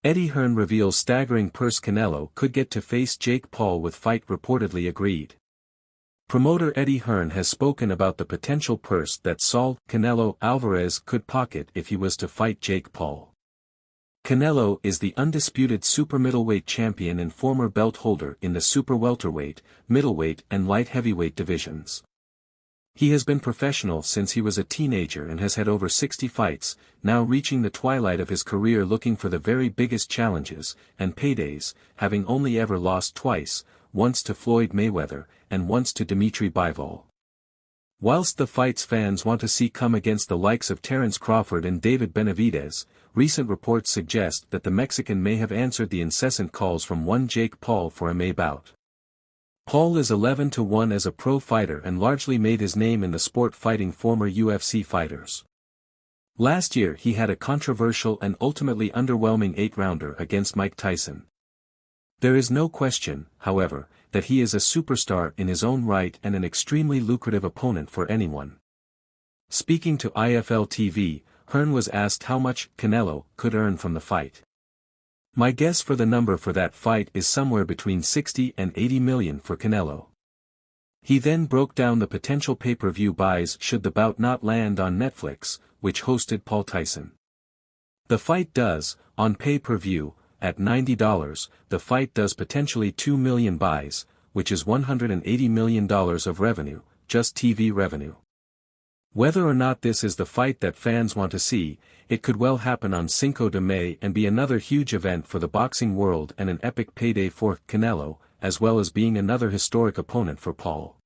Eddie Hearn reveals staggering purse. Canelo could get to face Jake Paul with fight reportedly agreed. Promoter Eddie Hearn has spoken about the potential purse that Saul Canelo Alvarez could pocket if he was to fight Jake Paul. Canelo is the undisputed super middleweight champion and former belt holder in the super welterweight, middleweight and light heavyweight divisions. He has been professional since he was a teenager and has had over 60 fights, now reaching the twilight of his career looking for the very biggest challenges and paydays, having only ever lost twice, once to Floyd Mayweather, and once to Dimitri Bivol. Whilst the fights fans want to see come against the likes of Terence Crawford and David Benavidez, recent reports suggest that the Mexican may have answered the incessant calls from one Jake Paul for a May bout. Paul is 11-1 as a pro fighter and largely made his name in the sport fighting former UFC fighters. Last year he had a controversial and ultimately underwhelming 8-rounder against Mike Tyson. There is no question, however, that he is a superstar in his own right and an extremely lucrative opponent for anyone. Speaking to IFL TV, Hearn was asked how much Canelo could earn from the fight. "My guess for the number for that fight is somewhere between 60 and 80 million for Canelo." He then broke down the potential pay-per-view buys should the bout not land on Netflix, which hosted Paul Tyson. The fight does, on pay-per-view, at $90, the fight does potentially 2 million buys, which is $180 million of revenue, just TV revenue. Whether or not this is the fight that fans want to see, it could well happen on Cinco de Mayo and be another huge event for the boxing world and an epic payday for Canelo, as well as being another historic opponent for Paul.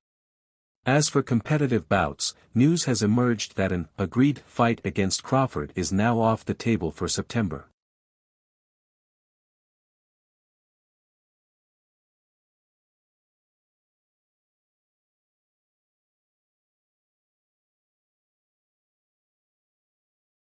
As for competitive bouts, news has emerged that an agreed fight against Crawford is now off the table for September.